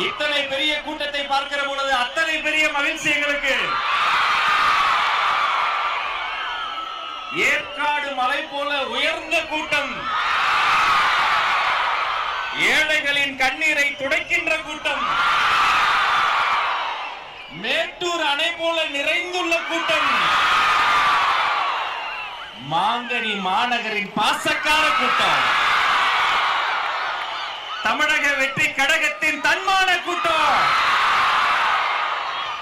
இத்தனை பெரிய கூட்டத்தை பார்க்கிற பொழுது அத்தனை பெரிய மகிழ்ச்சி எங்களுக்கு. ஏற்காடு மலை போல உயர்ந்த கூட்டம், ஏழைகளின் கண்ணீரை துடைக்கின்ற கூட்டம், மேட்டூர் அணை போல நிறைந்துள்ள கூட்டம், மாங்கனி மாநகரின் பாசக்கார கூட்டம், தமிழக வெற்றி கழகத்தின் தன்மான கூட்டம்,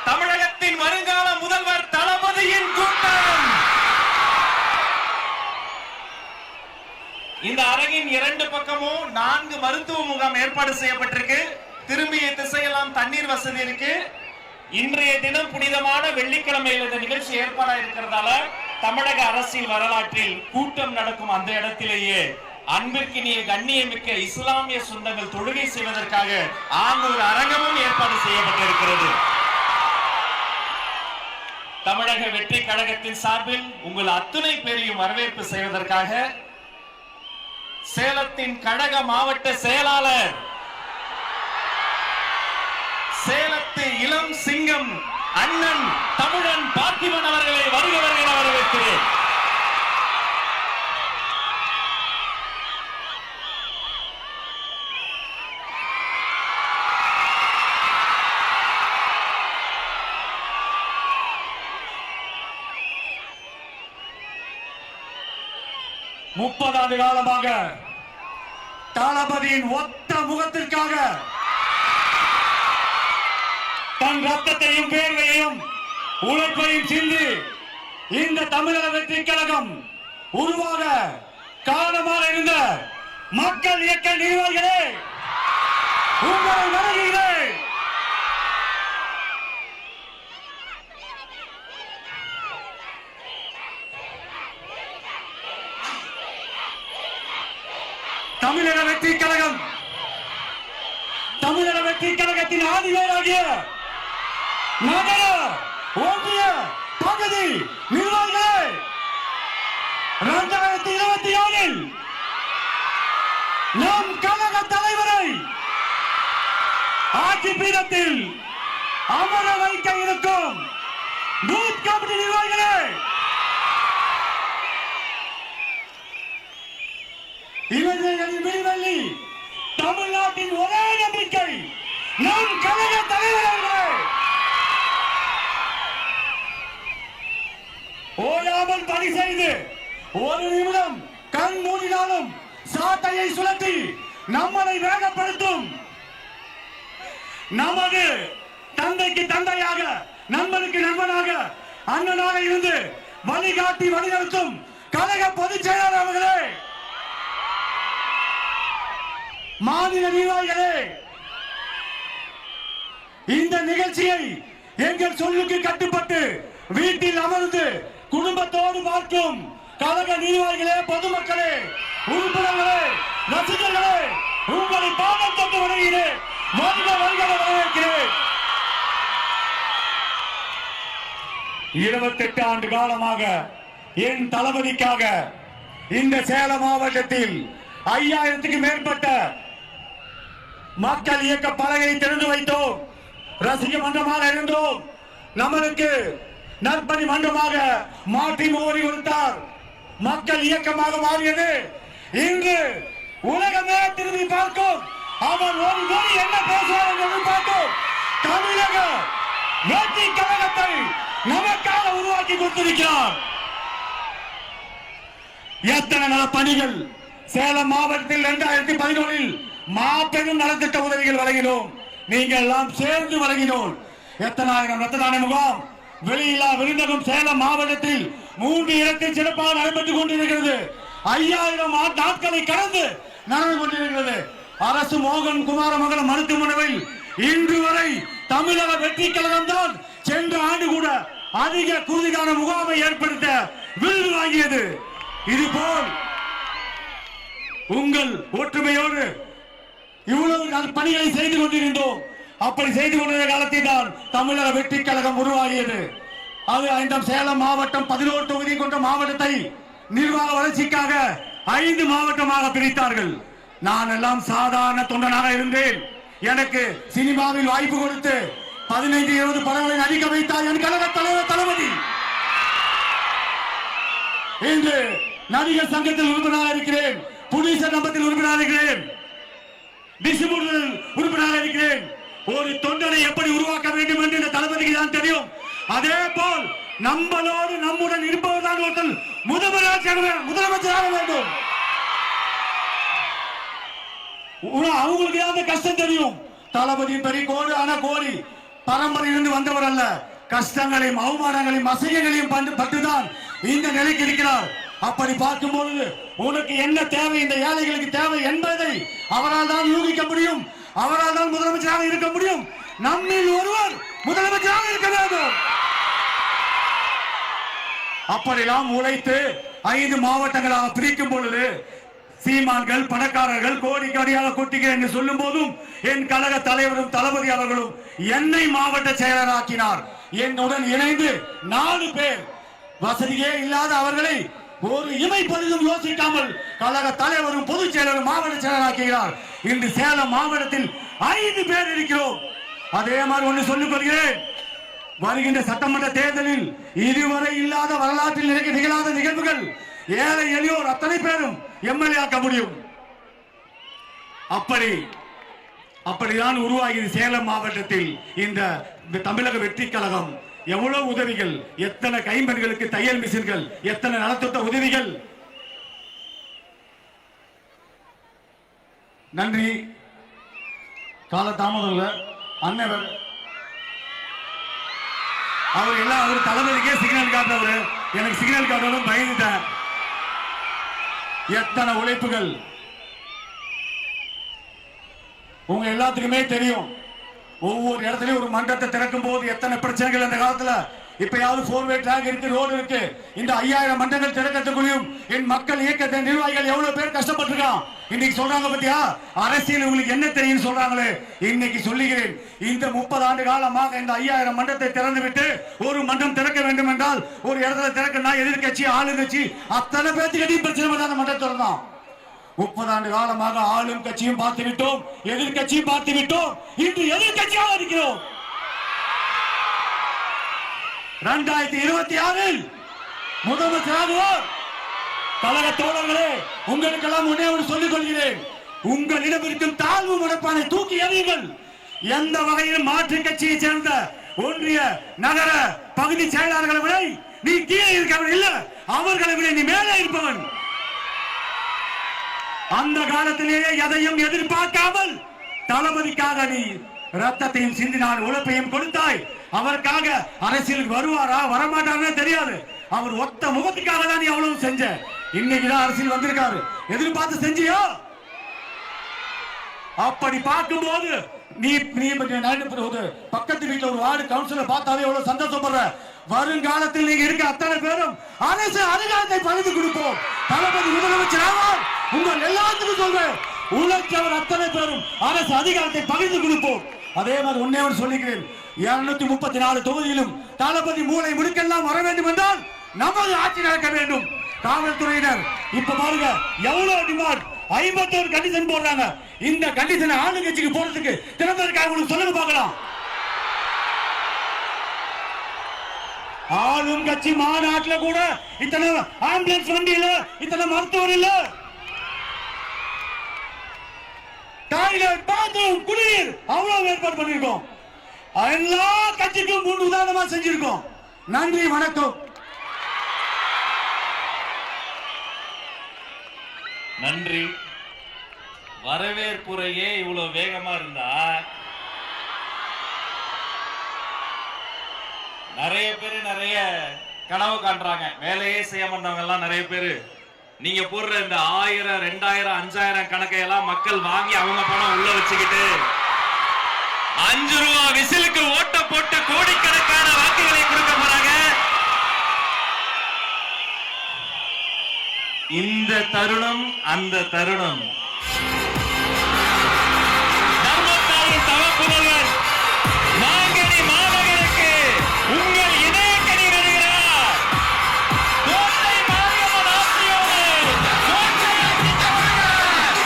தமிழகத்தின் வருங்கால முதல்வர் தளபதியின் கூட்டம். இந்த அரங்கின் இரண்டு பக்கமும் 4 மருத்துவ முகாம் ஏற்பாடு செய்யப்பட்டிருக்கு. திரும்பிய திசையெல்லாம் தண்ணீர் வசதி இருக்கு. இன்றைய தினம் புனிதமான வெள்ளிக்கிழமையில் இந்த நிகழ்ச்சி ஏற்பாடா இருக்கிறதால தமிழக அரசியல் வரலாற்றில் கூட்டம் நடக்கும் அந்த இடத்திலேயே அன்பிற்கினிய கண்ணியமிக்க இஸ்லாமிய சொந்தங்கள் தொழுகை செய்வதற்காக ஆங்கூர் அரங்கமும் ஏற்பாடு செய்யப்பட்டிருக்கிறது. தமிழக வெற்றி கழகத்தின் சார்பில் உங்கள் அத்துணை பேரையும் வரவேற்பு செய்வதற்காக சேலத்தின் கழக மாவட்ட செயலாளர், சேலத்து இளம் சிங்கம் அண்ணன் தமிழன் பார்த்திபன் அவர்களை வருக வருகிற வரவேற்கிறேன். முப்பது காலமாக தளபதியின் ஒத்த முகத்திற்காக தன் ரத்தத்தையும் வேர்வையையும் உழைப்பையும் சிந்தி இந்த தமிழக வெற்றி கழகம் உருவாக காரணமாக இருந்த மக்கள் இயக்க நிர்வாகிகளே, உங்களை வணங்குகிறேன். தமிழக வெற்றி கழகம், தமிழக வெற்றி கழகத்தின் ஆதிவேராகிய நகர ஒன்றிய பகுதி நிர்வாகிகளே, 2024 நம் கழக தலைவரை ஆட்சி பீடத்தில் அமர வைக்க இருக்கும் பூத் கமிட்டி நிர்வாகிகளே, இவர்களின் விடுதலை தமிழ்நாட்டின் ஒரே நம்பிக்கை நம் கழக தலைவர்களே, ஓயாமல் பணி செய்து ஒரு நிமிடம் கண் மூடினாலும் சாட்டையை சுழற்றி நம்மளை வேகப்படுத்தும் நமது தந்தைக்கு தந்தையாக, நண்பனுக்கு நண்பனாக, அண்ணனாக இருந்து வழிகாட்டி வழிநடத்தும் கழக பொதுச் செயலாளர் அவர்களே, மாநில நிர்வாகிகளே, இந்த நிகழ்ச்சியை எங்கள் சொல்லுக்கு கட்டுப்பட்டு வீட்டில் அமர்ந்து குடும்பத்தோடு பார்க்கும் கழக நிர்வாகிகளே, பொதுமக்களே, உறுப்பினர்களே, ரசிகர்களே, உங்களை பாதம் தொட்டு வணங்குகிறேன். வருக வருக வரவேற்கிறேன். 28 ஆண்டு காலமாக என் தளபதிக்காக இந்த சேலம் மாவட்டத்தில் 5000க்கு மேற்பட்ட மக்கள் இயக்க பலகையை திறந்து வைத்தோம். ரசிக மன்றமாக இருந்தோம். நம்மளுக்கு நற்பணி மன்றமாக மாற்றி மோடி கொடுத்தார். மக்கள் இயக்கமாக மாறியது. இன்று உலகமே திரும்பி பார்க்கும். அவர் ஒரு மொழி என்ன பேசுவார் என்று பார்க்கும். தமிழக வெற்றி கழகத்தை நமக்காக உருவாக்கி கொடுத்திருக்கிறார். எத்தனை நல பணிகள் சேலம் மாவட்டத்தில் 2011 மாபெரும் நலத்திட்ட உதவிகள் வழங்கினோம். நீங்கள் எல்லாம் சேர்ந்து வழங்கினோம். எத்தனாயிரம் ரத்த தான முகாம், வெளியில்லா விருந்தகம் சேலம் மாவட்டத்தில் 3 இடத்தில் சிறப்பாக நடைபெற்றுக் கொண்டிருக்கிறது. 5000 நாட்களை கடந்து நடந்து கொண்டிருக்கிறது. அரசு மோகன் குமாரமங்கலம் மருத்துவமனையில் இன்று வரை தமிழக வெற்றி கழகம் தான் சென்ற ஆண்டு கூட அதிக குருதிக்கான முகாமை ஏற்படுத்த விருது வாங்கியது. இதுபோல் உங்கள் ஒற்றுமையோடு இவ்வளவு பணிகளை செய்து கொண்டிருந்தோம். அப்படி செய்து கொண்டிருந்த காலத்தில் தான் தமிழக வெற்றி கழகம் உருவாகியது. அது இந்த சேலம் மாவட்டம் 11 தொகுதி கொண்ட மாவட்டத்தை நிர்வாக வளர்ச்சிக்காக 5 மாவட்டமாக பிரித்தார்கள். நான் எல்லாம் சாதாரண தொண்டனாக இருந்தேன். எனக்கு சினிமாவில் வாய்ப்பு கொடுத்து 15-20 படங்களை நடிக்க வைத்தார் என் கழக தலைவர் தளபதி. இன்று நடிகர் சங்கத்தில் உறுப்பினராக இருக்கிறேன், புலிசர் நம்பத்தில் உறுப்பினராக இருக்கிறேன், டிஸ்ட்ரிபியூட்டர் உறுப்பினராக இருக்கிறேன். ஒரு தொண்டனை எப்படி உருவாக்க வேண்டும் என்று இந்த தளபதிக்கு தான் தெரியும். அதே போல் நம்மளோடு நம்முடன் இருப்பவர்தான் ஒருத்தர் முதலமைச்சராக வேண்டும். அவங்களுக்கு அந்த கஷ்டம் தெரியும். தளபதி பெரிய கோடு ஆன கோடி பரம்பரையிலிருந்து வந்தவர் அல்ல. கஷ்டங்களையும் அவமானங்களையும் அசைகளையும் பட்டுதான் இந்த நிலைக்கு இருக்கிறார். அப்படி பார்க்கும்போது உனக்கு என்ன தேவை, இந்த ஏழைகளுக்கு தேவை என்பதை அவரால் தான் யூகிக்க முடியும். அவரால் தான் முதலமைச்சராக இருக்க முடியும். நம்மில் ஒருவர் முதலமைச்சராக இருக்க வேண்டும். அப்படியெல்லாம் உழைத்து 5 மாவட்டங்களாக பிரிக்கும் பொழுது சீமான்கள் பணக்காரர்கள் கோடிக்கடியாக கொட்டுகிறேன் என்று சொல்லும் போதும் என் கழக தலைவரும் தளபதி அவர்களும் என்னை மாவட்ட செயலராக்கினார். என்னுடன் இணைந்து 4 பேர் வசதியே இல்லாத அவர்களை ஒரு இமை பரிதும் யோசிக்காமல் கழக தலைவரும் பொதுச் செயலரும் மாவட்ட செயலராக்குகிறார். இன்று சேலம் மாவட்டத்தில் 5 பேர் இருக்கிறோம். அதே மாதிரி ஒன்று சொல்லிக் கொள்கிறேன், வருகின்ற சட்டமன்ற தேர்தலில் இதுவரை இல்லாத வரலாற்றில் நிகழாத நிகழ்வுகள் ஏழை எளியோர் அத்தனை பேரும் எம்எல்ஏ ஆக்க முடியும். அப்படிதான் உருவாகியது சேலம் மாவட்டத்தில் இந்த தமிழக வெற்றி கழகம். எவ்வளவு உதவிகள், எத்தனை கைம்பெண்களுக்கு தையல் மிஷின்கள், எத்தனை நலத்திட்ட உதவிகள். நன்றி. காலதாமதம் இல்ல அண்ணன் அவர் எல்லாம் அவர் தளபதிக்கே சிக்னல் காட்டுறவர். எனக்கு சிக்னல் காட்டணும் பயந்துட்டேன். எத்தனை உழைப்புகள் உங்க எல்லாத்துக்குமே தெரியும். ஒவ்வொரு இடத்துலயும் ஒரு மன்றத்தை திறக்கும் போது எத்தனை பிரச்சனைகள் அந்த காலத்துல. இப்பயாவது 4-வே ட்ராக் இருக்கு, ரோடு இருக்கு. இந்த 5000 மன்றங்கள் திறக்கத்துக்குள்ளும் என் மக்கள் இயக்கத்தை நிர்வாகிகள் எவ்வளவு பேர் கஷ்டப்பட்டிருக்கான். இன்னைக்கு சொல்றாங்க பத்தியா, அரசியல் உங்களுக்கு என்ன தெரியும் சொல்றாங்களே. இன்னைக்கு சொல்லுகிறேன், இந்த 30 ஆண்டு காலமாக இந்த 5000 மன்றத்தை திறந்து விட்டு ஒரு மன்றம் திறக்க வேண்டும் என்றால் ஒரு இடத்துல திறக்கணும். எதிர்கட்சி ஆளுங்கட்சி அத்தனை பேர்த்துக்கிட்டையும் பிரச்சனை பண்ணாத மன்றம் திறந்தான். 30 ஆண்டு காலமாக ஆளும் கட்சியும் பார்த்து விட்டோம், எதிர்கட்சியும் பார்த்து விட்டோம். இன்று எதிர்கட்சியாக இருக்கிறோம். 2026 முதலமைச்சராகுவோம். கழக தோழர்களே, உங்களுக்கெல்லாம் ஒன்னே ஒரு சொல்லிக் கொள்கிறேன், உங்களிடம் இருக்கும் தாழ்வு மனப்பானை தூக்கி எறியுங்கள். எந்த வகையிலும் மாற்று கட்சியை சேர்ந்த ஒன்றிய நகர பகுதி செயலாளர்களை விட நீ கீழே இருக்கவன் இல்ல, அவர்களை விட நீ மேலே இருப்பவன். அந்த காலத்திலேயே எதையும் எதிர்பார்க்காமல் தளபதிக்காக நீ ரத்தத்தையும் சிந்தினார், உழைப்பையும் கொடுத்தாய். அவருக்காக அரசியலுக்கு வருவாரா வரமாட்டாரே தெரியாது. அவர் ஒத்த முகத்துக்காக தான் நீ அவ்வளவு செஞ்ச. இன்னைக்குதான் அரசியல் வந்திருக்காரு, எதிர்பார்த்து செஞ்சியோ? அப்படி பார்க்கும்போது நீ பக்கத்து வீட்டுல ஒரு வார்டு கவுன்சிலர் பார்த்தாவே எவ்வளவு சந்தோஷப்படுற. வருங்காலத்தில் நீங்க இருக்க அத்தனை பேரும் அரசு அதிகாரத்தை பகிர்ந்து கொடுப்போம். தளபதி முதலமைச்சர் ஆவார். உங்கள் எல்லாத்துக்கும் சொல்றேன், உழைச்சவர் அத்தனை பேரும் அரசு அதிகாரத்தை பகிர்ந்து கொடுப்போம். அதே மாதிரி ஒன்னே ஒன்று சொல்லிக்கிறேன், 234 தொகுதியிலும் தளபதி மூளை முடுக்கெல்லாம் வர வேண்டும் என்றால் நமது ஆட்சி நடக்க வேண்டும். காவல்துறையினர் இப்ப பாருங்க எவ்வளவு டிமாண்ட், 51 கண்டிஷன் போடுறாங்க. இந்த கண்டிஷனை ஆளுங்கட்சிக்கு போறதுக்கு திறந்ததற்காக உங்களுக்கு சொல்லுங்க பார்க்கலாம். ஆளும் கட்சி மாநாட்டில் கூட இத்தனை ஆம்புலன்ஸ் வண்டி இல்ல, இத்தனை மருத்துவர் இல்ல, டாய்லெட் பாத்ரூம் குடிநீர் அவ்வளவு ஏற்பாடு பண்ணிருக்கோம். எல்லா கட்சிக்கும் 3 உதாரணமா செஞ்சிருக்கோம். நன்றி, வணக்கம். நன்றி. வரவேற்புரையே இவ்வளவு வேகமா இருந்தா நிறைய பேரு நிறைய கனவு காண்றாங்க. வேலையே செய்ய மாட்டவங்க எல்லாம் நிறைய பேரு நீங்க போடுற இந்த 1000, 2000, 5000 கணக்கையெல்லாம் மக்கள் வாங்கி அவங்க பணம் உள்ள வச்சுக்கிட்டு 5 ரூபா விசிலுக்கு ஓட்ட போட்டு கோடிக்கணக்கான வாக்குகளை கொடுக்க போறாங்க. இந்த தருணம் அந்த தருணம். தர்மத்தாரின் தவப்புதல்வர் மாங்கனி மாநகருக்கு உங்கள் இதயக்கனி வருகிறார். கோட்டை மாரியம்மன் ஆட்சியோடு கோட்டையாக்கி வருகிறார்.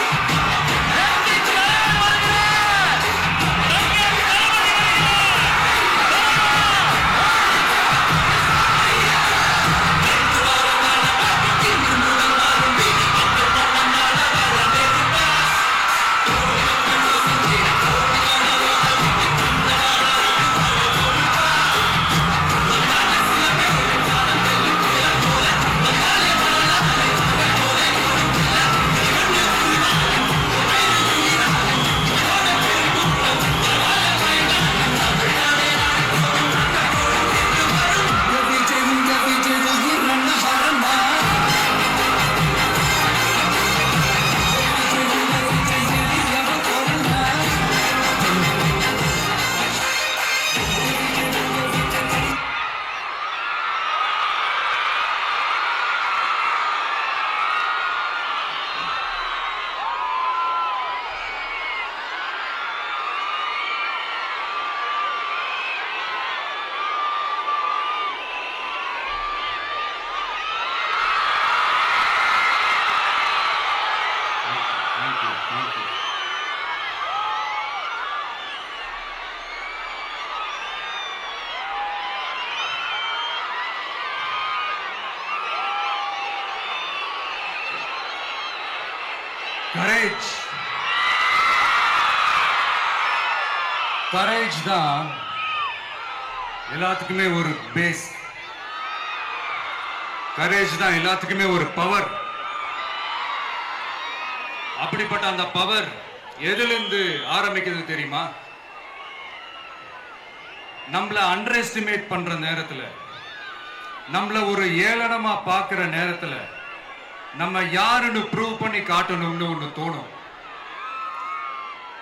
கரேஜ் தான் எல்லாத்துக்குமே ஒரு பேஸ். கரேஜ் தான் எல்லாத்துக்குமே ஒரு பவர். அப்படிப்பட்ட அந்த பவர் எதிலிருந்து ஆரம்பிக்கிறது தெரியுமா? நம்மள அண்டர் எஸ்டிமேட் பண்ற நேரத்துல, நம்மள ஒரு ஏளனமா பார்க்கிற நேரத்துல, நம்ம யாருன்னு ப்ரூவ் பண்ணி காட்டணும்னு ஒண்ணு தோணும்.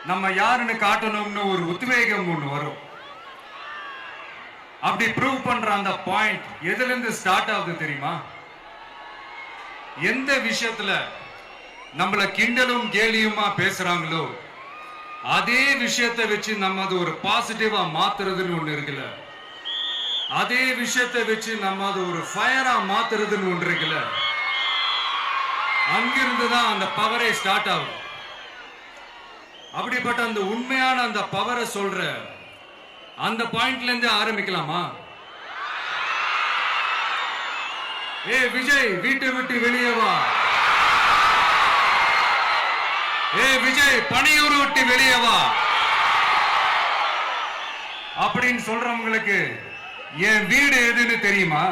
நம்ம யாருன்னு காட்டணும்னு ஒரு உத்வேகம் ஒண்ணு வரும். அப்படி ப்ரூவ் பண்ற அந்த பாயிண்ட் எதுல இருந்து ஸ்டார்ட் ஆகுது தெரியுமா? எந்த விஷயத்துல நம்மள கிண்டலும் கேலியுமா பேசுறாங்களோ அதே விஷயத்தை வச்சு நம்ம அது ஒரு பாசிட்டிவா மாத்துறதுன்னு ஒண்ணு இருக்குல்ல, அதே விஷயத்தை வச்சு நம்ம அது ஒரு ஃபயரா மாத்துறதுன்னு ஒன்று இருக்குல்ல, அங்கிருந்து தான் அந்த பவரே ஸ்டார்ட் ஆகும். அப்படிப்பட்ட அந்த உண்மையான அந்த பவரை சொல்ற அந்த பாயிண்ட்ல இருந்து ஆரம்பிக்கலாமா? ஏ விஜய், வீட்டை விட்டு வெளியே வா. ஏ விஜய், பணியூர் விட்டு வெளியே வா அப்படின்னு சொல்றவங்களுக்கு என் வீடு எதுன்னு தெரியுமா?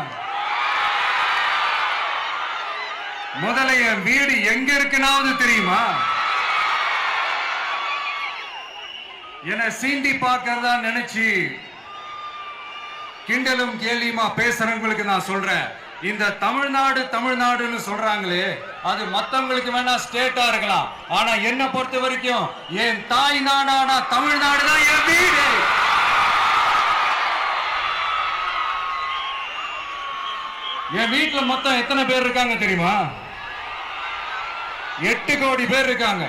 முதல்ல என் வீடு எங்க இருக்குனாவது தெரியுமா? என சீண்டி பார்க்கறதா நினைச்சு கிண்டலும் கேலியுமா பேசுறவங்களுக்கு நான் சொல்றேன், இந்த தமிழ்நாடு தமிழ்நாடுன்னு சொல்றாங்களே, அது மத்தவங்களுக்கு வேணா ஸ்டேட்டா இருக்கலாம். ஆனா என்ன பொறுத்த வரைக்கும் என் தாய் நாடான தமிழ்நாடு தான் என் வீடு. என் வீட்டுல மொத்தம் எத்தனை பேர் இருக்காங்க தெரியுமா? 8 கோடி பேர் இருக்காங்க.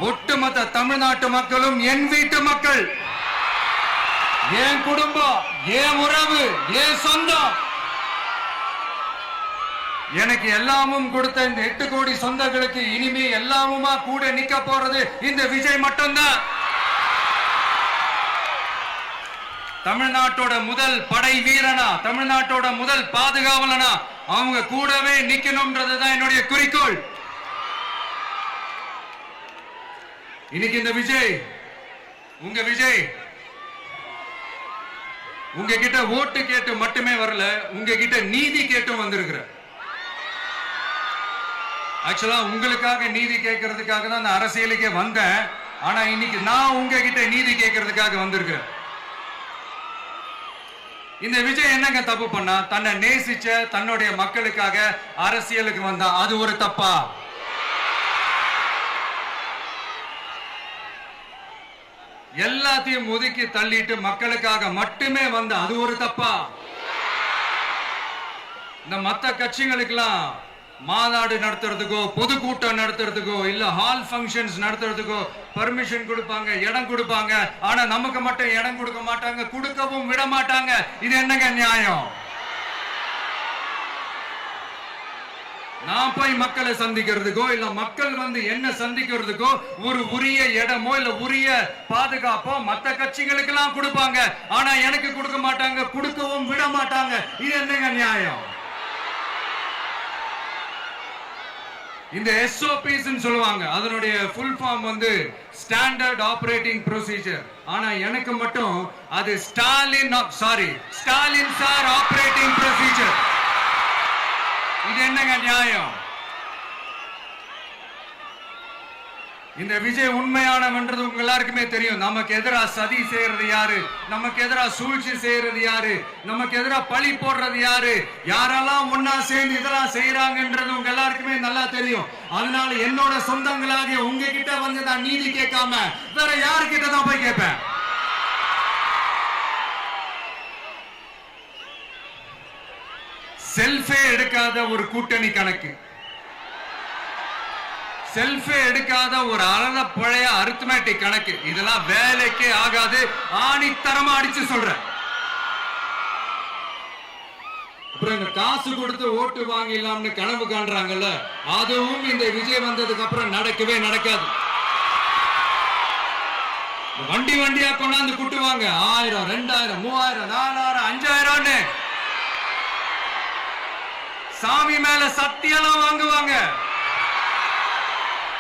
ஒட்டுமொத்த தமிழ்நாட்டு மக்களும் என் வீட்டு மக்கள், என் குடும்பம், என் உறவு, என் சொந்தம். எனக்கு எல்லாமும் கொடுத்த இந்த 8 கோடி சொந்தங்களுக்கு இனிமே எல்லாமுமா கூட நிக்க போறது இந்த விஜய் மட்டும்தான். தமிழ்நாட்டோட முதல் படை வீரனா, தமிழ்நாட்டோட முதல் பாதுகாவலனா அவங்க கூடவே நிக்கணும்ன்றதுதான் என்னுடைய குறிக்கோள். இன்னைக்கு இந்த விஜய், உங்க விஜய் உங்ககிட்ட ஓட்டு கேட்டு மட்டுமே வரல, உங்ககிட்ட நீதி கேட்டும் வந்திருக்கிற. ஆக்சுவலா உங்களுக்காக நீதி கேட்கறதுக்காக தான் நான் அரசியலுக்கே வந்தேன். ஆனா இன்னைக்கு நான் உங்ககிட்ட நீதி கேட்கறதுக்காக வந்திருக்கிறேன். இந்த விஜய் என்னங்க தப்பு பண்ணா? தன்னை நேசிச்ச தன்னுடைய மக்களுக்காக அரசியலுக்கு வந்தா அது ஒரு தப்பா? எல்லாத்தையும் ஒதுக்கி தள்ளிட்டு மக்களுக்காக மட்டுமே வந்த அது ஒரு தப்பா? இந்த மத்த கட்சிகளுக்கெல்லாம் மாநாடு நடத்துறதுக்கோ பொதுக்கூட்டம் நடத்துறதுக்கோ இல்ல ஹால் ஃபங்க்ஷன்ஸ் நடத்துறதுக்கோ பர்மிஷன் கொடுப்பாங்க, இடம் கொடுப்பாங்க. ஆனா நமக்கு மட்டும் இடம் கொடுக்க மாட்டாங்க, கொடுக்கவும் விட மாட்டாங்க. இது என்னங்க நியாயம்? நான் போய் மக்களை சந்திக்கிறதுக்கோ இல்ல மக்கள் வந்து என்ன சந்திக்கிறதுக்கோ ஒரு உரிய இடமோ இல்ல உரிய பாதுகாப்போ மத்த கட்சிகளுக்கு எல்லாம் கொடுப்பாங்க. ஆனா எனக்கு கொடுக்க மாட்டாங்க, கொடுக்கவும் விட மாட்டாங்க. இது என்னங்க நியாயம்? இந்த SOPs சொல்லுவாங்க, அதனுடைய ஃபுல் ஃபார்ம் வந்து ஸ்டாண்டர்ட் ஆபரேட்டிங் ப்ரொசீஜர். ஆனா எனக்கு மட்டும் அது ஸ்டாலின் சார் ஆபரேட்டிங் ப்ரொசீஜர். இது என்னங்க நியாயம்? இந்த விஜய் உண்மையானவன்றது உங்க எல்லாருக்குமே தெரியும். நமக்கு எதிராக சதி செய்யறது யாரு, நமக்கு எதிராக சூழ்ச்சி செய்யறது யாரு, நமக்கு எதிராக பழி போடுறது யாரு, யாரெல்லாம் ஒன்னா சேர்ந்து இதெல்லாம் செய்யறாங்கன்றது உங்க எல்லாருக்குமே நல்லா தெரியும். அதனால என்னோட சொந்தங்களாகிய உங்ககிட்ட வந்து நான் நீதி கேட்காம வேற யாருக்கிட்ட தான் போய் கேட்பேன்? செல்ஃபே எடுக்காத ஒரு கூட்டணி கணக்கு, செல்ஃபே எடுக்காத ஒரு அறத பழைய அரித்மேட்டிக் கணக்கு, இதெல்லாம் வேலைக்கே ஆகாது. ஆணித்தரமா அடிச்சு சொல்றேன். அப்புறம் இந்த காசு கொடுத்து ஓட்டு வாங்கிடலாம்னு கனவு காண்றாங்கல்ல, அதுவும் இந்த விஜய் வந்ததுக்கு அப்புறம் நடக்கவே நடக்காது. வண்டி வண்டியா கொண்டாந்து கூட்டுவாங்க, 1000, 2000, 3000, 4000, 5000. சாமி மேல சத்தியெல்லாம் வாங்குவாங்க.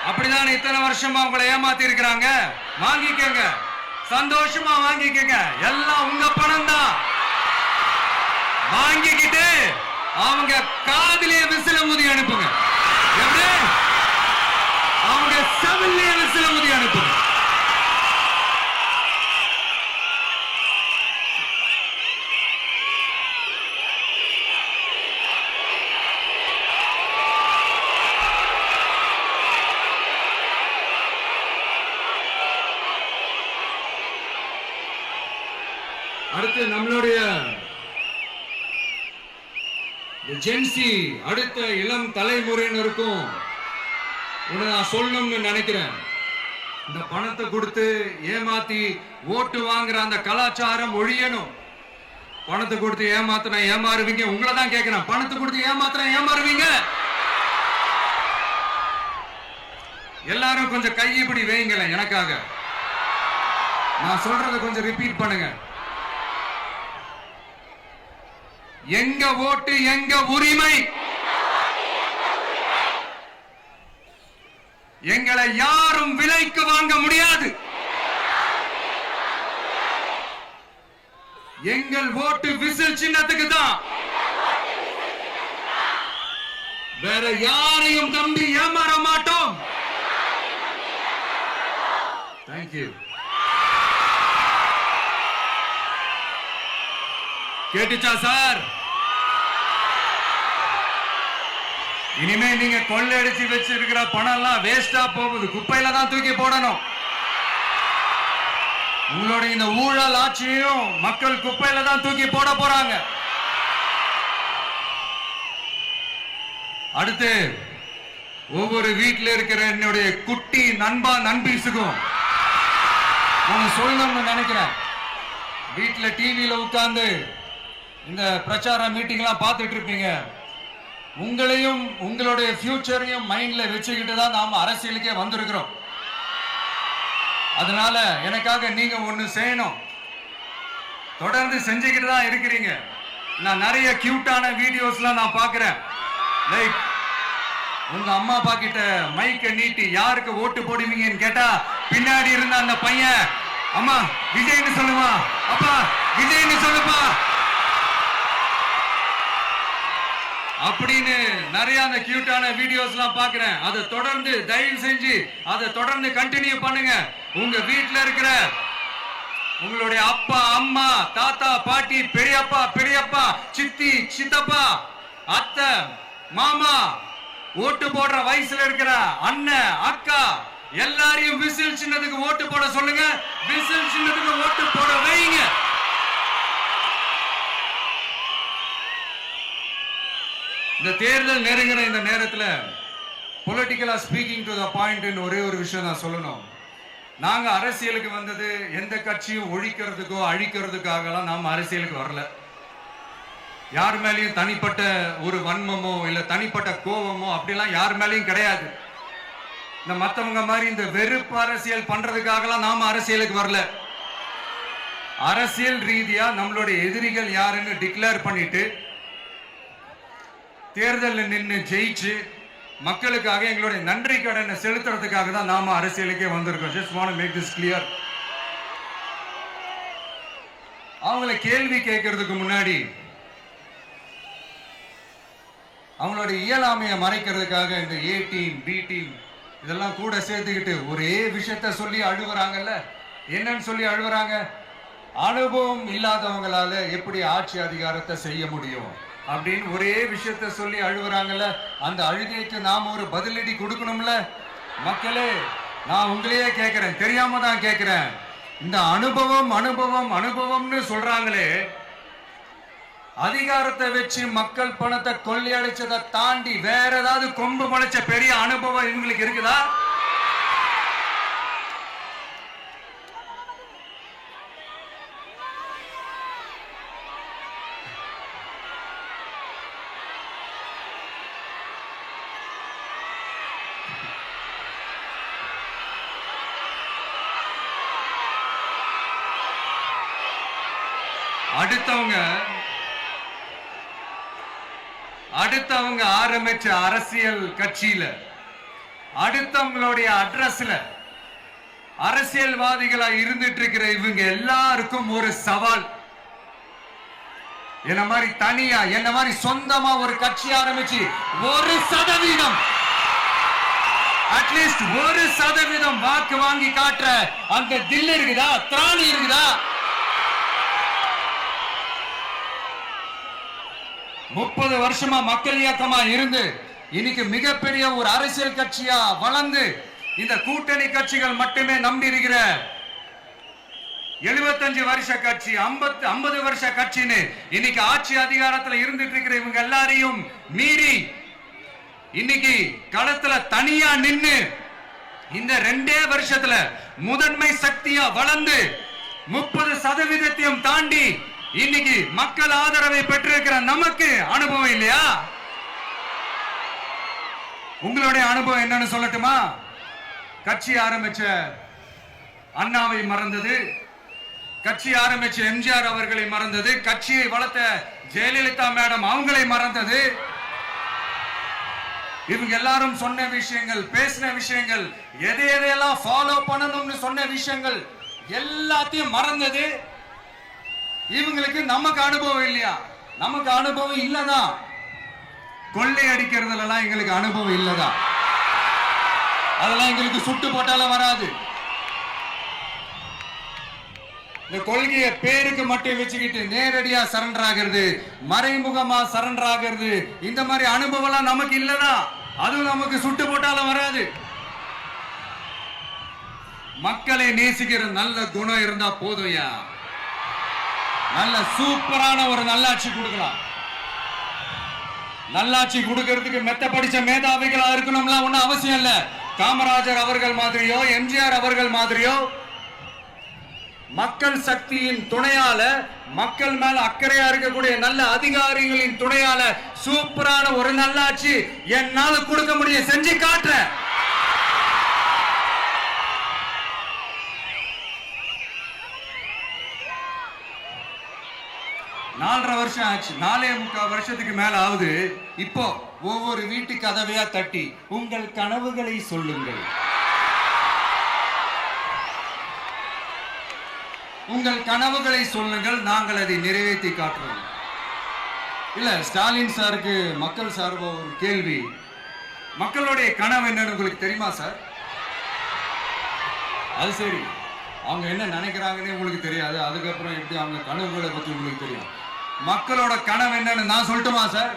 அப்படிதான் இத்தனை வருஷமா உங்களை ஏமாத்தி இருக்கிறாங்க. வாங்கிக்கங்க, சந்தோஷமா வாங்கிக்கங்க. எல்லாம் உங்க பணம் தான். வாங்கிக்கிட்டு அவங்க காதிலே விசில முதி அனுப்புங்க. எப்படி? அவங்க செவிலே விசில முதி அனுப்புங்க. அடுத்து நம்மளுடைய ஜென்சி அடுத்த இளம் தலைமுறையினருக்கும் ஒண்ணு நான் சொல்லணும்னு நினைக்கிறேன். இந்த பணத்தை கொடுத்து ஏமாத்தி ஓட்டு வாங்குற அந்த கலாச்சாரம் ஒழியணும். பணத்தை கொடுத்து ஏமாத்தினா ஏமாறுவீங்க. உங்களை தான் கேட்கிறேன், பணத்தை கொடுத்து ஏமாத்தினா ஏமாறுவீங்க? எல்லாரும் கொஞ்சம் கை இப்படி வைங்களேன் எனக்காக. நான் சொல்றதை கொஞ்சம் ரிப்பீட் பண்ணுங்க. எங்க ஓட்டு எங்க உரிமை. எங்களை யாரும் விலைக்கு வாங்க முடியாது. எங்கள் ஓட்டு விசில் சின்னத்துக்கு தான். வேற யாரையும் நம்பி ஏமாற மாட்டோம். தேங்க்யூ. கேட்டுச்சா சார்? இனிமே நீங்க கொள்ளையடிச்சு வச்சிருக்கிற பணம் எல்லாம் வேஸ்டா போகுது. குப்பையில தான் தூக்கி போடணும். உங்களுடைய இந்த ஊழல் ஆட்சியும் மக்கள் குப்பையில தான் தூக்கி போட போறாங்க. அடுத்து ஒவ்வொரு வீட்டில் இருக்கிற என்னுடைய குட்டி நண்பா நண்பீஸுக்கும் நான் சொல்லணும்னு நினைக்கிறேன். வீட்டுல டிவியில உட்கார்ந்து இந்த பிரச்சார மீட்டிங் எல்லாம் பார்த்துட்டு இருப்பீங்க. உங்களையும் உங்களுடைய ஃபியூச்சரையும் மைண்ட்ல வச்சுக்கிட்டு தான் நாம அரசியலுக்கே வந்திருக்கிறோம். அதனால எனக்காக நீங்க ஒண்ணு செய்யணும். தொடர்ந்து செஞ்சுக்கிட்டு தான் இருக்கிறீங்க. நான் நிறைய கியூட்டான வீடியோஸ்லாம் நான் பார்க்கிறேன். லைக் உங்க அம்மா அப்பா கிட்ட மைக்க நீட்டி யாருக்கு ஓட்டு போடுவீங்கன்னு கேட்டா பின்னாடி இருந்த அந்த பையன், அம்மா விஜய்னு சொல்லுவா, அப்பா விஜய்னு சொல்லுப்பா அப்படின்னு நிறைய அந்த கியூட்டான வீடியோஸ் எல்லாம் பாக்குறேன். அதை தொடர்ந்து தயவு செஞ்சு அதை தொடர்ந்து கண்டினியூ பண்ணுங்க. உங்க வீட்டுல இருக்கிற உங்களுடைய அப்பா அம்மா தாத்தா பாட்டி பெரியப்பா பெரியப்பா சித்தி சித்தப்பா அத்தை மாமா ஓட்டு போடுற வயசுல இருக்கிற அண்ணன் அக்கா எல்லாரையும் விசில் சின்னத்துக்கு ஓட்டு போட சொல்லுங்க. விசில் சின்னத்துக்கு ஓட்டு போட வைங்க. இந்த தேர்தல் நெருங்கிற இந்த நேரத்தில் பொலிட்டிக்கலா ஸ்பீக்கிங் டு த பாயிண்ட் ஒரே ஒரு விஷயம் நான் சொல்லணும். நாங்க அரசியலுக்கு வந்தது எந்த கட்சியும் ஒழிக்கிறதுக்கோ அழிக்கிறதுக்காகலாம் நாம அரசியலுக்கு வரல. யார் மேலேயும் தனிப்பட்ட ஒரு வன்மமோ இல்ல தனிப்பட்ட கோபமோ அப்படிலாம் யார் மேலேயும் கிடையாது. இந்த மத்தவங்க மாதிரி இந்த வெறுப்பு அரசியல் பண்றதுக்காகலாம் நாம அரசியலுக்கு வரல. அரசியல் ரீதியா நம்மளுடைய எதிரிகள் யாருன்னு டிக்ளேர் பண்ணிட்டு தேர்தலில் நின்று ஜெயிச்சு மக்களுக்காக எங்களுடைய நன்றி கடனை செலுத்துறதுக்காக தான் நாம அரசியலுக்கே வந்திருக்கோம். Just want to make this clear. அவங்களை கேள்வி கேட்கறதுக்கு முன்னாடி அவங்களுடைய இயலாமையை மறைக்கிறதுக்காக இந்த ஏ டீம் பி டீம் இதெல்லாம் கூட சேர்த்துக்கிட்டு ஒரே விஷயத்த சொல்லி அழுகுறாங்கல்ல. என்னன்னு சொல்லி அழுகுறாங்க? அனுபவம் இல்லாதவங்களால எப்படி ஆட்சி அதிகாரத்தை செய்ய முடியும் அப்படின்னு ஒரே விஷயத்த சொல்லி அழுகுறாங்கல்ல. அந்த அழுகைக்கு நாம ஒரு பதிலடி கொடுக்கணும்ல. மக்களே, நான் உங்களையே கேட்கிறேன், தெரியாம தான் கேட்கிறேன். இந்த அனுபவம் அனுபவம் அனுபவம்னு சொல்றாங்களே, அதிகாரத்தை வச்சு மக்கள் பணத்தை கொள்ளையடிச்சதை தாண்டி வேற ஏதாவது கொம்பு முளைச்ச பெரிய அனுபவம் இவங்களுக்கு இருக்குதா? அடுத்தவங்க ஆரம்பிச்ச அரசியல் கட்சியில, அடுத்தவங்களுடைய அட்ரஸ்ல அரசியல்வாதிகளா இருந்துட்டு இருக்கிற இவங்க எல்லாருக்கும் ஒரு சவால். என்ன மாதிரி தனியா, என்ன மாதிரி சொந்தமா ஒரு கட்சி ஆரம்பிச்சு 1% அட்லீஸ்ட் 1% வாக்கு வாங்கி காட்டுற அந்த தில் இருக்குதா, திராணி இருக்குதா? 30 வருஷமா மக்கள் இயக்கமா இருந்து இன்னைக்கு மிகப்பெரிய ஒரு அரசியல் கட்சியா வளர்ந்து இந்த கூட்டணி கட்சிகள் மட்டுமே நம்பி இருக்கிற 75 வருஷ கட்சி, 50 வருஷ கட்சின்னு இன்னைக்கு ஆட்சி அதிகாரத்துல இருந்துட்டு இருக்கிற இவங்க எல்லாரையும் மீறி இன்னைக்கு களத்துல தனியா நின்னு இந்த 2 வருஷத்துல முதன்மை சக்தியா வளர்ந்து 30% தாண்டி இன்னைக்கு மக்கள் ஆதரவை பெற்றிருக்கிற நமக்கு அனுபவம் இல்லையா? உங்களுடைய அனுபவம் என்னன்னு சொல்லட்டுமா? கட்சி ஆரம்பிச்ச அண்ணாவை மறந்தது, கட்சி ஆரம்பிச்ச எம்ஜிஆர் அவர்களை மறந்தது, கட்சியை வளர்த்த ஜெயலலிதா மேடம் அவங்களை மறந்தது. இவங்க எல்லாரும் சொன்ன விஷயங்கள், பேசின விஷயங்கள், எதையெல்லாம் ஃபாலோ பண்ணணும்னு சொன்ன விஷயங்கள் எல்லாத்தையும் மறந்தது. இவங்களுக்கு நமக்கு அனுபவம் இல்லையா? நமக்கு அனுபவம் இல்லதான். கொள்ளை அடிக்கிறதுல எங்களுக்கு அனுபவம் இல்லதான். அதெல்லாம் எங்களுக்கு சுட்டு போட்டாலும் வராது. இந்த கொள்கையை பேருக்கு மட்டும் வச்சுக்கிட்டு நேரடியா சரண்டர் ஆகிறது, மறைமுகமா சரண்டர் ஆகிறது, இந்த மாதிரி அனுபவம் நமக்கு இல்லதான். அதுவும் நமக்கு சுட்டு போட்டாலும் வராது. மக்களை நேசிக்கிற நல்ல குணம் இருந்தா போதும்யா. நல்ல சூப்பரான ஒரு நல்லாட்சி கொடுக்கலாம். நல்லாட்சி கொடுக்கிறதுக்கு மெத்த படிச்ச மேதாவிகளா இருக்கணும்லாம் ஒன்னும் அவசியம் இல்ல. காமராஜர் அவர்கள் மாதிரியோ, எம்ஜிஆர் அவர்கள் மாதிரியோ மக்கள் சக்தியின் துணையால, மக்கள் மேல அக்கறையா இருக்கக்கூடிய நல்ல அதிகாரிகளின் துணையால சூப்பரான ஒரு நல்லாட்சி என்னால கொடுக்க முடியும், செஞ்சு காட்டுறேன். நாலரை வருஷம் ஆச்சு, 4.25 வருஷத்துக்கு மேல ஆகுது. இப்போ ஒவ்வொரு வீட்டு கதவையா தட்டி உங்கள் கனவுகளை சொல்லுங்கள், உங்கள் கனவுகளை சொல்லுங்கள், நாங்கள் அதை நிறைவேற்றி காட்டுறோம். இல்ல, ஸ்டாலின் சாருக்கு மக்கள் சார்பா ஒரு கேள்வி. மக்களுடைய கனவு என்னன்னு உங்களுக்கு தெரியுமா சார்? அது சரி, அவங்க என்ன நினைக்கிறாங்கன்னு உங்களுக்கு தெரியாது, அதுக்கப்புறம் எப்படி அவங்க கனவுகளை பத்தி உங்களுக்கு தெரியும். மக்களோட கனவு என்னன்னு நான் சொல்லட்டுமா சார்?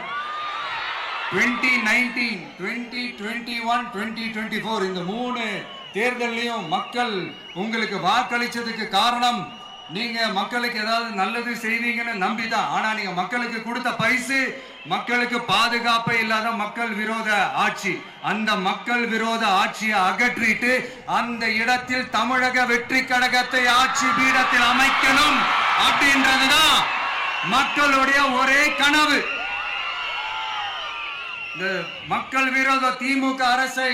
2019, 2021, 2024 இந்த 3 தேர்தலையும் மக்கள் உங்களுக்கு வாக்களிச்சதுக்கு காரணம் நீங்க மக்களுக்கு ஏதாவது நல்லது செய்வீங்கன்னு நம்பிதான். ஆனா நீங்க மக்களுக்கு கொடுத்த பரிசு மக்களுக்கு பாதுகாப்பே இல்லாத மக்கள் விரோத ஆட்சி. அந்த மக்கள் விரோத ஆட்சியை அகற்றிட்டு அந்த இடத்தில் தமிழக வெற்றி கழகத்தை ஆட்சி பீடத்தில் அமைக்கணும் அப்படின்றதுதான் மக்களுடைய ஒரே கனவு. இந்த மக்கள் விரோத திமுக அரசை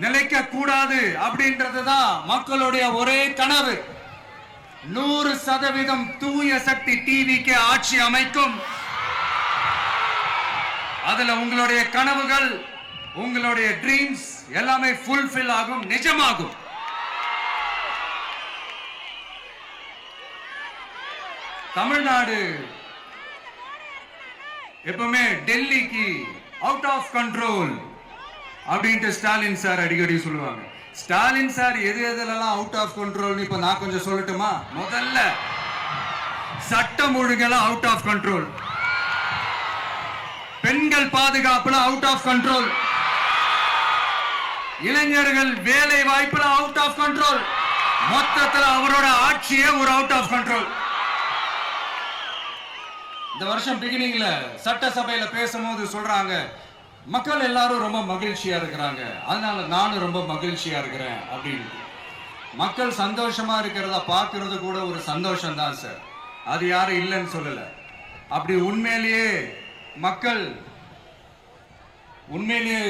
நிலைக்க கூடாது அப்படின்றதுதான் மக்களுடைய ஒரே கனவு. 100% தூய சக்தி டிவிக்கு ஆட்சி அமைக்கும். அதுல உங்களுடைய கனவுகள், உங்களுடைய ட்ரீம்ஸ் எல்லாமே ஃபுல்ஃபில் ஆகும், நிஜமாகும். தமிழ்நாடு எப்பவுமே டெல்லிக்கு அவுட் ஆஃப் கண்ட்ரோல் அப்படின்ட்டு ஸ்டாலின் சார் அடிக்கடி சொல்லுவாங்க. ஸ்டாலின் சார் எது எதுலாம் அவுட் ஆஃப் கண்ட்ரோல் இப்ப நான் கொஞ்சம் சொல்லட்டுமா? முதல்ல சட்டம் ஒழுங்கெல்லாம் அவுட் ஆஃப் கண்ட்ரோல், பெண்கள் பாதுகாப்புல அவுட் ஆஃப் கண்ட்ரோல், இளைஞர்கள் வேலை வாய்ப்புல அவுட் ஆஃப் கண்ட்ரோல், மொத்தத்தில் அவரோட ஆட்சியே ஒரு அவுட் ஆஃப் கண்ட்ரோல். இந்த வருஷம் பிகினிங்ல சட்டசபையில பேசும்போது சொல்றாங்க, மக்கள் எல்லாரும் ரொம்ப மகிழ்ச்சியா இருக்கிறாங்க, அதனால நானும் ரொம்ப மகிழ்ச்சியா இருக்கிறேன் அப்படின்னு. மக்கள் சந்தோஷமா இருக்கிறத பார்க்கிறது கூட ஒரு சந்தோஷம் தான் சார், அது யாரும் இல்லைன்னு சொல்லல. அப்படி உண்மையிலேயே மக்கள் உண்மையிலேயே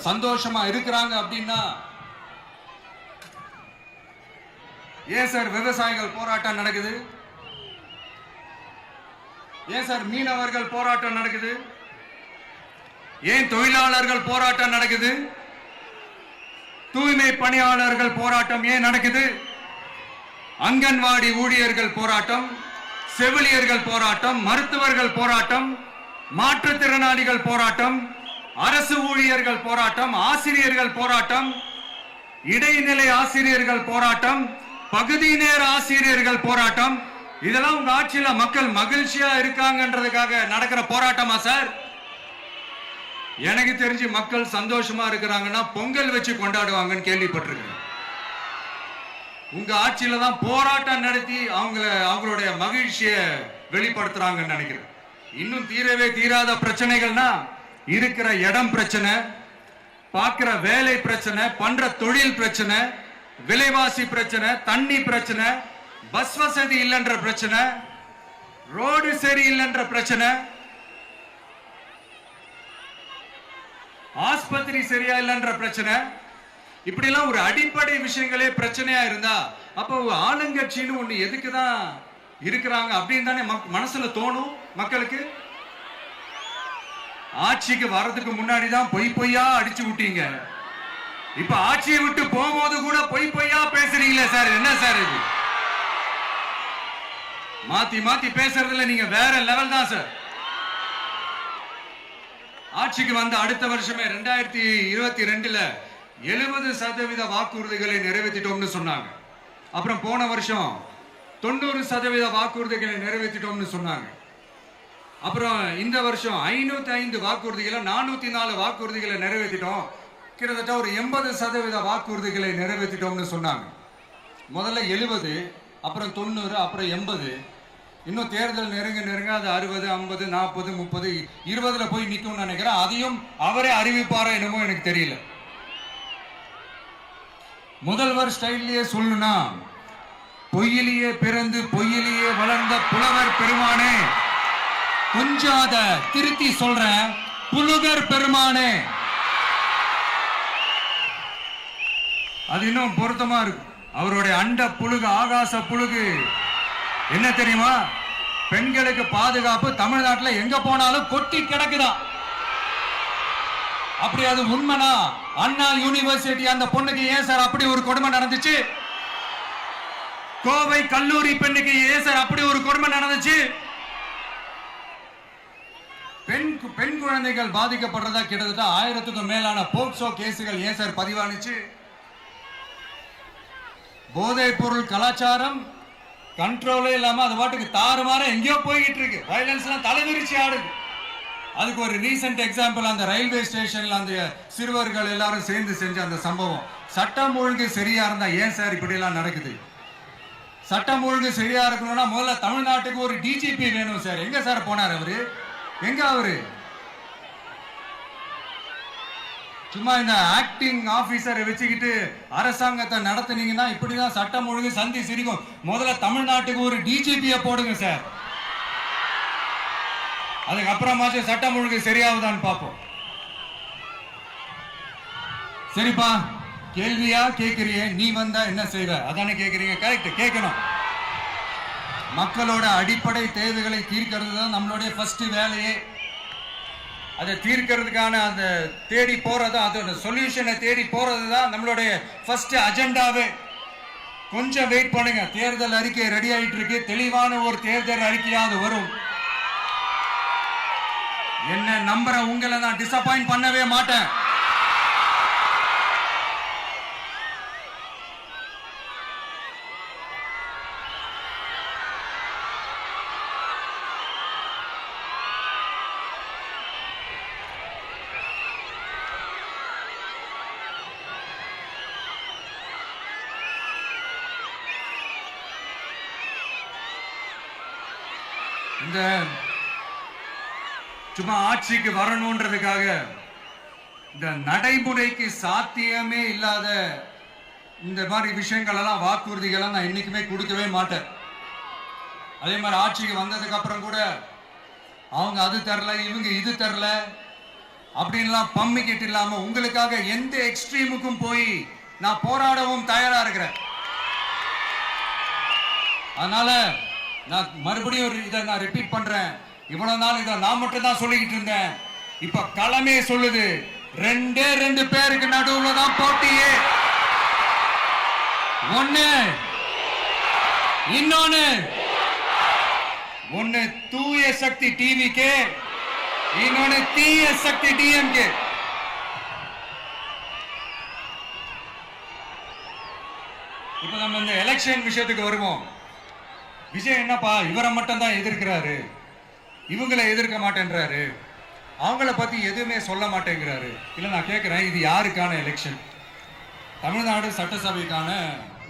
சந்தோஷமா இருக்கிறாங்க அப்படின்னா ஏன் சார் விவசாயிகள் போராட்டம் நடக்குது? ஏன் சார் மீனவர்கள் போராட்டம் நடக்குது? ஏன் தொழிலாளர்கள் போராட்டம் நடக்குது? தூய்மை பணியாளர்கள் போராட்டம் ஏன் நடக்குது? அங்கன்வாடி ஊழியர்கள் போராட்டம், செவிலியர்கள் போராட்டம், மருத்துவர்கள் போராட்டம், மாற்றுத்திறனாளிகள் போராட்டம், அரசு ஊழியர்கள் போராட்டம், ஆசிரியர்கள் போராட்டம், இடைநிலை ஆசிரியர்கள் போராட்டம், பகுதி நேர ஆசிரியர்கள் போராட்டம். இதெல்லாம் உங்க ஆட்சியில மக்கள் மகிழ்ச்சியா இருக்காங்கன்றதுக்காக நடக்கிற போராட்டமா சார்? எனக்கு தெரிஞ்சு மக்கள் சந்தோஷமா இருக்கிறாங்கன்னா பொங்கல் வச்சு கொண்டாடுவாங்கன்னு கேள்விப்பட்டிருக்கேன். உங்க ஆட்சியில தான் போராட்டம் நடத்தி அவங்களுடைய மகிழ்ச்சியை வெளிப்படுத்துறாங்கன்னு நினைக்கிறேன். இன்னும் தீரவே தீராத பிரச்சனைகள்னா இருக்கிற இடம் பிரச்சனை, பார்க்கிற வேலை பிரச்சனை, பண்ற தொழில் பிரச்சனை, விலைவாசி பிரச்சனை, தண்ணி பிரச்சனை, பஸ் வசதி இல்லைன்ற பிரச்சனை, ரோடு சரியில்லைன்ற பிரச்சனை, ஆஸ்பத்திரி சரியா இல்லைன்ற பிரச்சனை. இப்படி எல்லாம் ஒரு அடிப்படை விஷயங்களே பிரச்சனையா இருந்தா அப்போ ஆளுங்கட்சின்னு ஒண்ணு எதுக்குதான் இருக்கிறாங்க அப்படின்னு தானே மனசுல தோணும் மக்களுக்கு. ஆட்சிக்கு வர்றதுக்கு முன்னாடி தான் பொய்யா அடிச்சு விட்டீங்க. இப்ப ஆட்சியை விட்டு போகும்போது கூட பொய்யா பேசுறீங்களே சார், என்ன சார் இது? மாத்தி மாத்தி பேசுறதுல நீங்க வேற லெவல் தான் சார். ஆட்சிக்கு வந்த அடுத்த வருஷமே 2022ல 70% வாக்குறுதிகளை நிறைவேற்றிட்டோம்னு சொன்னாங்க. அப்புறம் போன வருஷம் 90% வாக்குறுதிகளை நிறைவேற்றிட்டோம்னு சொன்னாங்க. அப்புறம் இந்த வருஷம் 505 வாக்குறுதிகளை 404 வாக்குறுதிகளை நிறைவேற்றிட்டோம். கிட்டத்தட்ட ஒரு 80% வாக்குறுதிகளை நிறைவேற்றிட்டோம்னு சொன்னாங்க. முதல்ல 70, அப்புறம் 90, அப்புறம் 80. இன்னும் தேர்தல் நெருங்க அது 60, 50, 40, 30, 20ல போய் நிக்கும்னு நினைக்கிறேன். அதையும் அவரே அறிவிப்பாரா என்னமோ எனக்கு தெரியல. முதல்வர் ஸ்டைல்லையே சொல்லணும்னா, பொய்யிலேயே பிறந்து பொய்யிலேயே வளர்ந்த புலவர் பெருமானே, கொஞ்சம் அத திருத்தி சொல்றேன், புலுகர் பெருமானே. அது இன்னும் பொருத்தமா இருக்கு. அவருடைய அண்ட புழுகு, ஆகாச புழுகு என்ன தெரியுமா? பெண்களுக்கு பாதுகாப்பு தமிழ்நாட்டில் எங்க போனாலும் கொட்டி கிடக்குதான். அப்படி அது உண்மைனா அண்ணா யூனிவர்சிட்டி அந்த பொண்ணுக்கு ஏன் சார் அப்படி ஒரு கொடுமை நடந்துச்சு? கோவை கல்லூரி பெண்ணுக்கு ஏன் சார் அப்படி ஒரு கொடுமை நடந்துச்சு? பெண் குழந்தைகள் பாதிக்கப்படுறதா கிட்டத்தட்ட 1000க்கும் மேலான போக்சோ கேசுகள் ஏன் சார் பதிவானுச்சு? போதைப் பொருள் கலாச்சாரம் கண்ட்ரோலே இல்லாம அது பாட்டுக்கு தாறுமாற எங்கேயோ போய்கிட்டு இருக்கு. வயலன்ஸ் எல்லாம் தலைவிரிச்சு ஆடுது. அதுக்கு ஒரு ரீசெண்ட் எக்ஸாம்பிள், அந்த ரயில்வே ஸ்டேஷன்ல அந்த சிறுவர்கள் எல்லாரும் சேர்ந்து செஞ்ச அந்த சம்பவம். சட்டம் ஒழுங்கு சரியா இருந்தா ஏன் சார் இப்படி எல்லாம் நடக்குது? சட்டம் ஒழுங்கு சரியா இருக்கணும்னா முதல்ல தமிழ்நாட்டுக்கு ஒரு டிஜிபி வேணும் சார். எங்க சார் போனார் அவரு? எங்க அவரு? சும்மா இந்த ஆக்டிங் ஆபீசரை வச்சுக்கிட்டு அரசாங்கத்தை நடத்துனீங்கன்னா இப்படிதான் சட்டம் ஒழுங்கு சந்தி சிரிக்கும். முதல்ல தமிழ்நாட்டுக்கு ஒரு டிஜிபியை போடுங்க சார். அதுக்கப்புறமாச்சும் சட்டம் ஒழுங்கு சரியாகுதான்னு பார்ப்போம். சரிப்பா, கேள்வியா கேட்கிறிய, நீ வந்தா என்ன செய்வ அதானே கேட்கறீங்க. கரெக்ட், கேட்கணும். மக்களோட அடிப்படை தேவைகளை தீர்க்கிறது தான் நம்மளுடைய ஃபர்ஸ்ட் வேலையே. அதை தீர்க்கிறதுக்கான அந்த தேடி போறது, அதோட சொல்யூஷனை தேடி போறது தான் நம்மளுடைய ஃபர்ஸ்ட் அஜெண்டாவே. கொஞ்சம் வெயிட் பண்ணுங்க, தேர்தல் அறிக்கை ரெடி ஆயிட்டு இருக்கு. தெளிவான ஒரு தேர்தல் அறிக்கையாவது வரும். என்ன நம்புற உங்களை நான் டிசப்பாயிண்ட் பண்ணவே மாட்டேன். இந்த சும்மா ஆட்சிக்கு வரணும்ன்றதுக்காக இந்த நடைமுறைக்கு சாத்தியமே இல்லாத இந்த மாதிரி விஷயங்கள் எல்லாம், வாக்குறுதிகளை நான் என்னைக்குமே கொடுக்கவே மாட்டேன். அதே மாதிரி ஆட்சிக்கு வந்ததுக்கு அப்புறம் கூட அவங்க அது தரல, இவங்க இது தரல அப்படின்லாம் பம்மிக்கிட்டு இல்லாம உங்களுக்காக எந்த எக்ஸ்ட்ரீமுக்கும் போய் நான் போராடவும் தயாரா இருக்கிறேன். அதனால நான் மறுபடியும் இதை நான் ரிப்பீட் பண்றேன். இவ்வளவு நாள் இதை நான் மட்டும் தான் சொல்லிக்கிட்டு இருந்தேன். இப்ப களமே சொல்லுது, ரெண்டே 2 பேருக்கு நடுவுல தான் போட்டியே. ஒண்ணு தூய சக்தி டிவிக்கு, இன்னொன்னு தீய சக்தி டிஎம்கே. இப்ப நம்ம இந்த எலெக்ஷன் விஷயத்துக்கு வருவோம். விஜய் என்னப்பா இவரை மட்டும் தான் எதிர்க்கிறாரு, இவங்களை எதிர்க்க மாட்டேன்றாரு, அவங்கள பத்தி எதுவுமே சொல்ல மாட்டேங்கிறாரு. இல்ல நான் கேட்கிறேன், இது யாருக்கான எலெக்ஷன்? தமிழ்நாடு சட்டசபைக்கான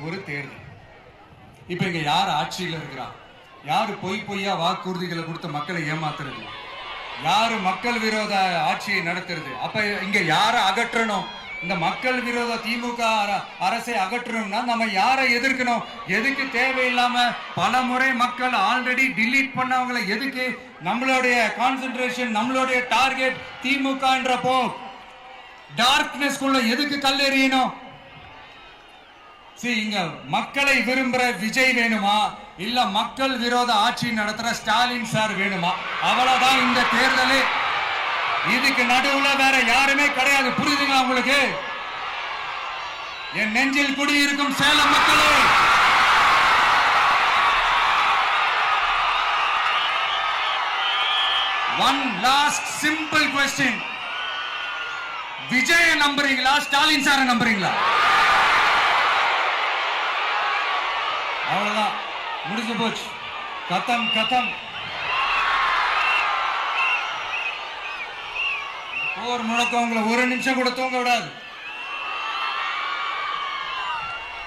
ஒரு தேர்தல். இப்ப இங்க யார் ஆட்சியில் இருக்கிறா? யாரு பொய்யா வாக்குறுதிகளை கொடுத்து மக்களை ஏமாத்துறது? யாரு மக்கள் விரோத ஆட்சியை நடத்துறது? அப்ப இங்க யாரை அகற்றணும்? இந்த மக்கள் விரோத திமுக அரசை அகற்றணும்னா நம்ம யாரை எதிர்க்கணும்? எதுக்கு தேவையில்லாம பல முறை மக்கள் ஆல்ரெடி டிலீட் பண்ணவங்களை எதுக்கு நம்மளுடைய கான்சென்ட்ரேஷன், நம்மளுடைய டார்கெட் திமுகன்றப்போ டார்க்னஸ் குள்ள எதுக்கு கல்லெறியணும்? இங்க மக்களை விரும்புற விஜய் வேணுமா, இல்ல மக்கள் விரோத ஆட்சி நடத்துற ஸ்டாலின் சார் வேணுமா? அவ்வளவுதான் இந்த தேர்தலே. இதுக்கு நடுவுல வேற யாருமே கிடையாது. புரியுதுங்களா உங்களுக்கு? என் நெஞ்சில் குடியிருக்கும் சேலம் மக்களே, one last simple question. Vijaya நம்புறீங்களா, ஸ்டாலின் சார நம்புறீங்களா? அவ்வளவுதான், முடிஞ்சு போச்சு. கதம் கதம். போர் முழக்கம் உங்களை ஒரு நிமிஷம் கூட தூங்க விடாது.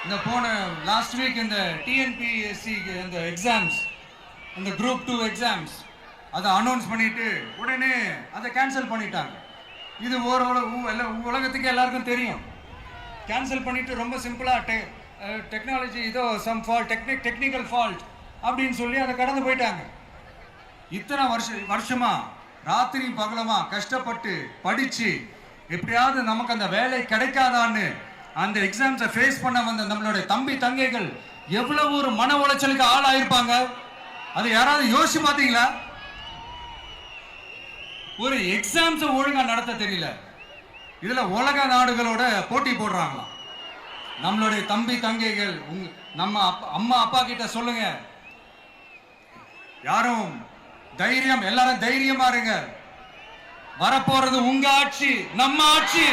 இந்த போன லாஸ்ட் வீக் இந்த டிஎன்பிஎஸ்சி இந்த எக்ஸாம்ஸ், இந்த குரூப் 2 எக்ஸாம்ஸ் அதை அனௌன்ஸ் பண்ணிட்டு உடனே அதை கேன்சல் பண்ணிட்டாங்க. இது உலகத்துக்கு எல்லாருக்கும் தெரியும். கேன்சல் பண்ணிட்டு ரொம்ப சிம்பிளா டெக்னாலஜி ஏதோ சம் ஃபால்ட், டெக்னிக்கல் ஃபால்ட் அப்படின்னு சொல்லி அதை கடந்து போயிட்டாங்க. இத்தனை வருஷமா ராத்திரி பகலமா கஷ்டப்பட்டு படிச்சு எப்படியாவது நமக்கு அந்த வேலை கிடைக்காதான்னு அந்த எக்ஸாம்ஸை ஃபேஸ் பண்ண வந்த நம்மளுடைய தம்பி தங்கைகள் எவ்வளவு ஒரு மன உளைச்சலுக்கு ஆளாயிருப்பாங்க. அதை யாராவது யோசிச்சு பார்த்தீங்களா? ஒரு எக்ஸாம்ஸை ஒழுங்கா நடத்த தெரியல, இதுல உலக நாடுகளோட போட்டி போடுறாங்களாம். நம்மளுடைய தம்பி தங்கைகள், நம்ம அம்மா அப்பா கிட்ட சொல்லுங்க, யாரும் தைரியம், எல்லாரும் தைரியமா இருங்க. வரப்போறது உங்க ஆட்சி, நம்ம ஆட்சி.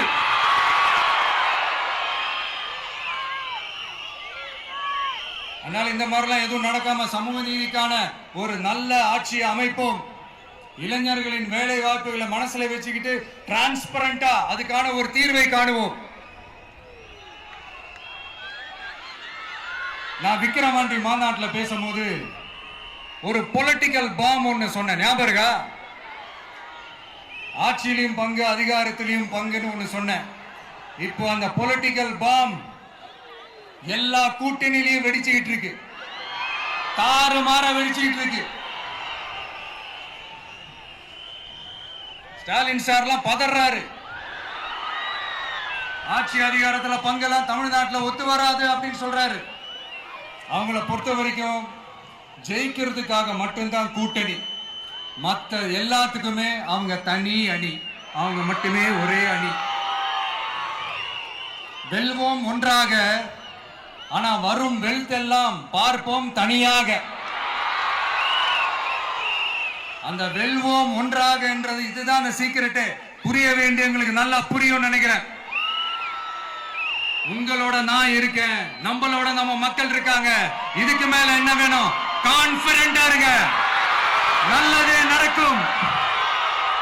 அதனால இந்த மாதிரிலாம் எதுவும் நடக்காம சமூக நீதிக்கான ஒரு நல்ல ஆட்சியை அமைப்போம். இளைஞர்களின் வேலை வாய்ப்புகளை மனசுல வச்சுக்கிட்டு டிரான்ஸ்பரண்டா அதுக்கான ஒரு தீர்வை காணுவோம். நான் விக்கிரவாண்டி மாநாட்டில் பேசும்போது ஒரு பொலிட்டிக்கல் பாம் ஒன்னு சொன்ன ஞாபகம் இருக்கா? ஆட்சியிலையும் பங்கு, அதிகாரத்திலையும் பங்குன்னு ஒன்னு சொன்னேன். இப்போ அந்த பொலிட்டிக்கல் பாம் எல்லா கூட்டணியிலையும் வெடிச்சுக்கிட்டு இருக்கு, தாறுமாற வெடிச்சுக்கிட்டு இருக்கு. ஸ்டாலின் சார்லாம் பதறாரு. ஆட்சி அதிகாரத்துல பங்கெல்லாம் தமிழ்நாட்டில் ஒத்து வராது அப்படின்னு சொல்றாரு. அவங்கள பொறுத்த வரைக்கும் ஜெயிக்கிறதுக்காக மட்டும்தான் கூட்டணி, மற்ற எல்லாத்துக்குமே அவங்க தனி அணி, அவங்க மட்டுமே ஒரே அணி. வெல்வோம் ஒன்றாக, ஆனா வரும் வெல்த் எல்லாம் பார்ப்போம் தனியாக. அந்த வெல்வோம் ஒன்றாக என்றது இதுதான் அந்த சீக்கிரட்டே. புரிய வேண்டியவங்களுக்கு நல்லா புரியும் நினைக்கிறேன். உங்களோட நான் இருக்கேன், நம்மளோட நம்ம மக்கள் இருக்காங்க. இதுக்கு மேல என்ன வேணும்? கான்பிடென்டா இருங்க, நல்லதே நடக்கும்,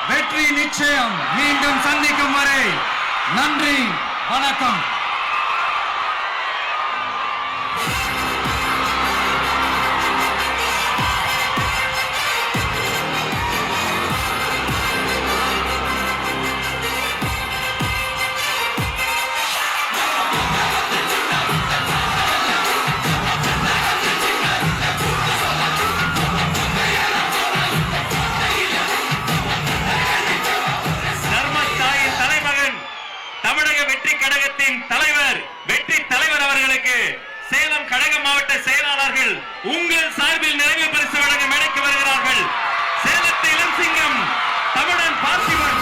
வெற்றி நிச்சயம். மீண்டும் சந்திக்கும் வரை நன்றி, வணக்கம். தலைவர் வெற்றி தலைவர் அவர்களுக்கு சேலம் கழக மாவட்ட செயலாளர்கள் உங்கள் சார்பில் நிறைவு பரிசு வழங்க மேடைக்கு வருகிறார்கள். சேலத்து இளம் சிங்கம் தமிழன் பார்த்திபன்.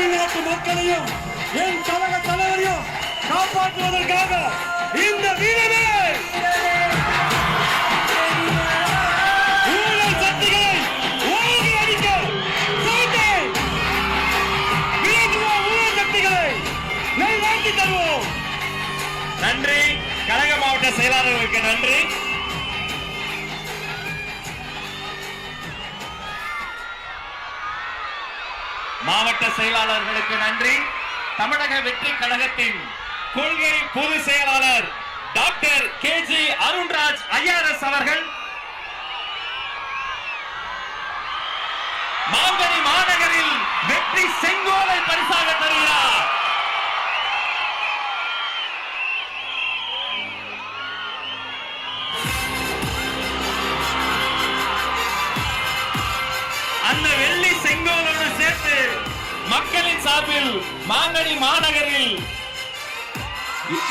தமிழ்நாட்டு மக்களையும் என் கழக தலைவரையும் காப்பாற்றுவதற்காக இந்த வீரமே ஊழல் சக்திகளை ஓங்கி அடிக்க சோட்டை விலகுவோம். ஊழல் சக்திகளை நல்வாழ்த்தி தருவோம். நன்றி. கழக மாவட்ட செயலாளர்களுக்கு நன்றி. மாவட்ட செயலாளர்களுக்கு நன்றி. தமிழக வெற்றி கழகத்தின் கொள்கை பொதுச் செயலாளர் டாக்டர் KG அருண்ராஜ் IRS அவர்கள் மாங்கனி மாநகரில் வெற்றி செங்கோலை பரிசாக தருகிறார். அந்த வெள்ளி செங்கோலோடு சேர்த்து மக்களின் சார்பில் மாங்கனி மாநகரில்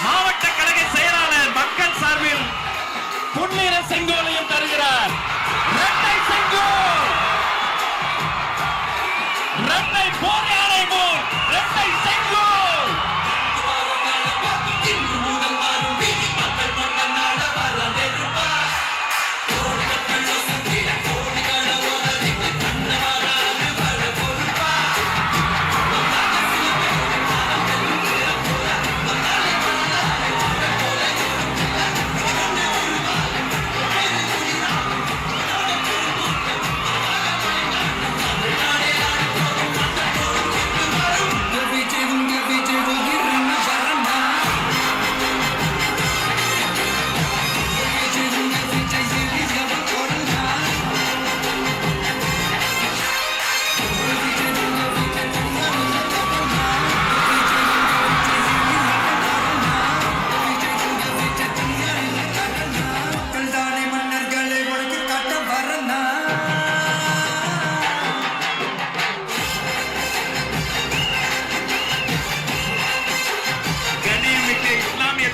மாவட்ட கழக செயலாளர் மக்கள் சார்பில் பொன்னிற செங்கோலையும் தருகிறார். இரட்டை செங்கோல், இரட்டை போர் யானை போல் இரட்டை செங்கோல்.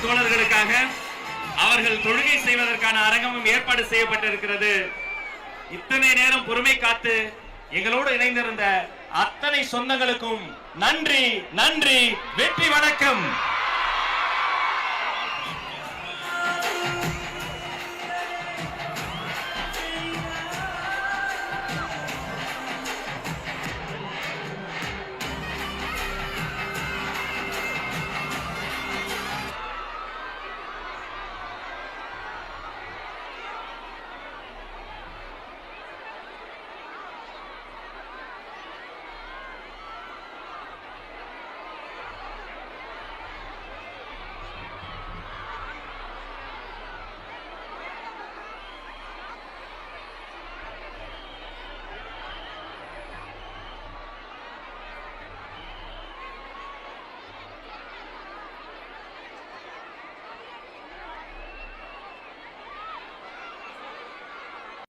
தோழர்களுக்காக அவர்கள் தொழுகை செய்வதற்கான அரங்கமும் ஏற்பாடு செய்யப்பட்டிருக்கிறது. இத்தனை நேரம் பொறுமை காத்து எங்களோடு இணைந்திருந்த அத்தனை சொந்தங்களுக்கும் நன்றி. நன்றி. வெற்றி. வணக்கம்.